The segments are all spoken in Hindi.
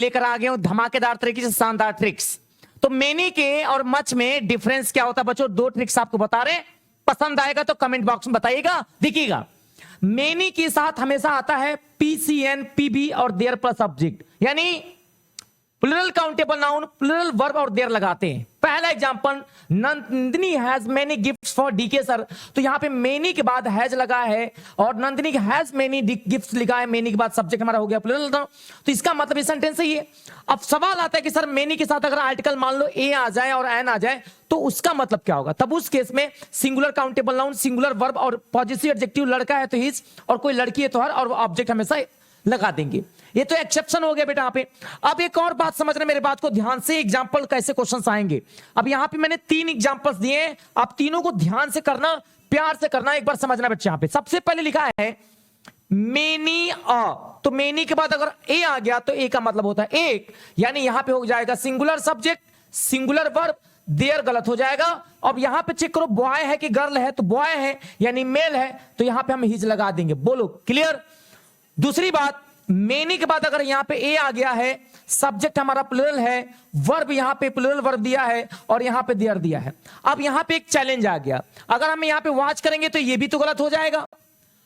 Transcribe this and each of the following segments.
लेकर आ गया हूं धमाकेदार तरीके से शानदार ट्रिक्स। तो मेनी के और मच में डिफरेंस क्या होता है बच्चों? दो ट्रिक्स आपको बता रहे, पसंद आएगा तो कमेंट बॉक्स में बताइएगा, दिखिएगा। मेनी के साथ हमेशा आता है पीसीएन, पीबी और देयर प्लस ऑब्जेक्ट, यानी plural countable noun, plural verb और देयर लगाते हैं। पहला example, Nandini has many gifts for DK sir. तो यहां पे मेनी के बाद हैज लगा है और नंदिनी हैज मेनी गिफ्ट्स लिखा है, मेनी के बाद सब्जेक्ट हमारा हो गया प्लूरल नाउन। तो इसका मतलब ये सेंटेंस सही है। अब सवाल आता है कि सर मेनी के साथ अगर आर्टिकल मान लो ए आ जाए और एन आ जाए तो उसका मतलब क्या होगा? तब उस केस में singular countable noun, singular verb और पॉजिटिव एडजेक्टिव, लड़का है तो हिज और कोई लड़की है तो हर, और ऑब्जेक्ट हमेशा लगा देंगे। ये तो एक्सेप्शन हो गया बेटा यहाँ पे। अब एक और बात समझ रहे मेरे बात को ध्यान से, एग्जांपल कैसे क्वेश्चंस आएंगे। अब यहाँ पे मैंने 3 एग्जांपल्स दिए हैं, आप तीनों को ध्यान से करना, प्यार से करना, एक बार समझना बच्चे। यहाँ पे सबसे पहले लिखा है मेनी अ, तो मेनी के बाद अगर ए आ गया तो ए का मतलब होता है एक, यानी यहां पे हो जाएगा singular subject, singular verb, there गलत हो जाएगा। अब यहां पे चेक करो, बॉय है कि गर्ल है, तो बॉय है यानी मेल है, तो यहां पे हम हिज लगा देंगे। बोलो क्लियर? दूसरी बात, मेनी के बाद अगर यहां पे ए आ गया है, सब्जेक्ट हमारा प्लूरल है, वर्ब यहां पे प्लूरल वर्ब दिया है और यहां पे देयर दिया है। अब यहां पे एक चैलेंज आ गया, अगर हम यहां पे वॉच करेंगे तो ये भी तो गलत हो जाएगा,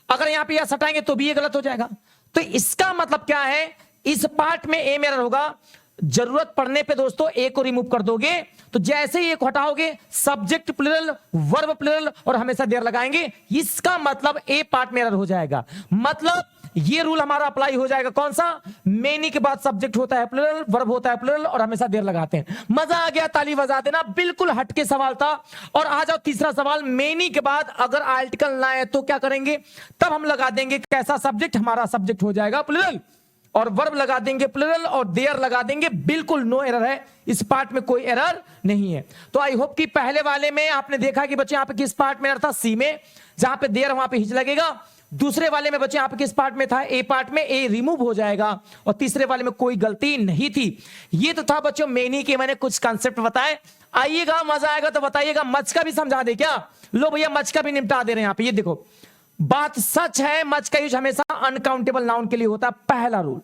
अगर यहां पे यह हटाएंगे तो भी ये गलत हो जाएगा। तो इसका मतलब क्या है? इस पार्ट में ए में एरर होगा। जरूरत पड़ने पे दोस्तों ए को रिमूव कर दोगे, तो जैसे ही एक हटाओगे सब्जेक्ट प्लूरल, वर्ब प्लूरल और हमेशा देयर लगाएंगे, इसका मतलब ए पार्ट में एरर हो जाएगा। मतलब ये रूल हमारा अप्लाई हो जाएगा। कौन सा? मेनी के बाद सब्जेक्ट होता है प्लूरल, वर्ब होता है प्लूरल और हमेशा देयर लगाते हैं। मजा आ गया? ताली बजा देना। बिल्कुल हटके सवाल था। और आ जाओ तीसरा सवाल, मेनी के बाद अगर आर्टिकल ना आए तो क्या करेंगे? तब हम लगा देंगे कैसा सब्जेक्ट? हमारा सब्जेक्ट हो जाएगा प्लूरल और वर्ब लगा देंगे प्लूरल और देयर लगा देंगे। बिल्कुल नो एरर है, इस पार्ट में कोई एरर नहीं है। तो आई होप कि पहले वाले में आपने देखा कि बच्चे यहां पे किस पार्ट में एरर था? सी में, जहां पे देयर वहां पे हिज लगेगा। दूसरे वाले में बच्चे यहां पे किस पार्ट में था? ए पार्ट में, ए रिमूव हो जाएगा। और तीसरे वाले में कोई गलती नहीं थी। ये तो था बच्चों मेनी के मैंने कुछ कंसेप्ट बताए। आइएगा, मजा आएगा तो बताइएगा। मच का भी समझा दे क्या? लो भैया, मच का भी निपटा दे रहे हैं यहां पे। ये देखो, बात सच है, मच का यूज हमेशा अनकाउंटेबल नाउन के लिए होता है। पहला रूल,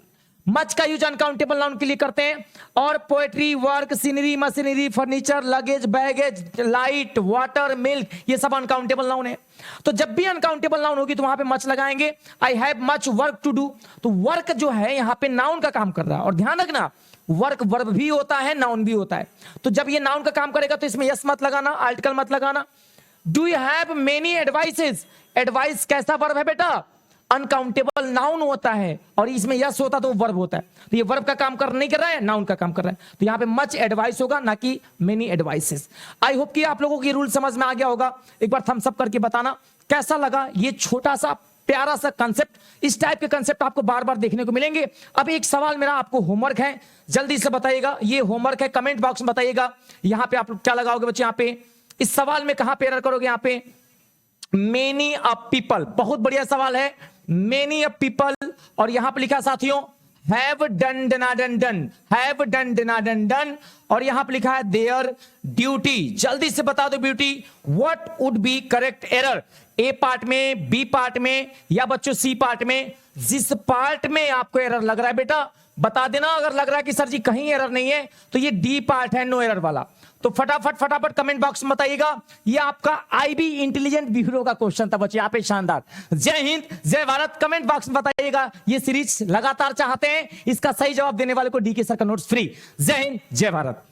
मच का यूज अनकाउंटेबल नाउन के लिए करते हैं। और poetry, work, scenery, machinery, furniture, luggage, baggage, light, water, milk, ये सब अनकाउंटेबल नाउन है। तो जब भी अनकाउंटेबल नाउन होगी तो वहां पे मच लगाएंगे। I have much work to do, तो वर्क जो है यहां पे नाउन का काम कर रहा है। और ध्यान रखना, वर्क वर्ब भी होता है, नाउन भी होता है। तो जब ये नाउन का काम करेगा तो इसमें यस मत लगाना, आर्टिकल मत लगाना। Do you have many advices? Advice कैसा वर्ब है बेटा? अनकाउंटेबल नाउन होता है और इसमें यस होता तो वो वर्ब होता है। तो ये वर्ब का काम नहीं कर रहा है, नाउन का काम कर रहा है। तो यहां पे मच एडवाइस होगा, ना कि मेनी एडवाइसेस। आई होप कि आप लोगों की रूल समझ में आ गया होगा। एक बार थम्स अप करके बताना कैसा लगा ये छोटा सा प्यारा सा कंसेप्ट। इस टाइप के कंसेप्ट आपको बार बार देखने को मिलेंगे। अब एक सवाल मेरा आपको होमवर्क है, जल्दी से बताइएगा। ये होमवर्क है, कमेंट बॉक्स में बताइएगा। यहां पे आप क्या लगाओगे बच्चे? यहां पे इस सवाल में कहां पे एरर करोगे? यहां पे मेनी अ पीपल, बहुत बढ़िया सवाल है। मेनी अ पीपल, और यहां पे लिखा साथियों हैव डन डनाडन डन, हैव डन डनाडन डन, और यहां पे लिखा है देयर ड्यूटी। जल्दी से बता दो beauty, what would be correct error? A part में, बी पार्ट में, या बच्चों सी पार्ट में? जिस पार्ट में आपको एरर लग रहा है बेटा बता देना। अगर लग रहा है कि सर जी कहीं एरर नहीं है तो ये डी पार्ट है, नो एरर वाला। तो फटाफट कमेंट बॉक्स में बताइएगा। ये आपका आईबी इंटेलिजेंट ब्यूरो का क्वेश्चन था बच्चे, यहाँ पे शानदार। जय हिंद, जय भारत। कमेंट बॉक्स में बताइएगा। ये सीरीज लगातार चाहते हैं, इसका सही जवाब देने वाले को डीके सर का नोट्स फ्री। जय हिंद, जय भारत।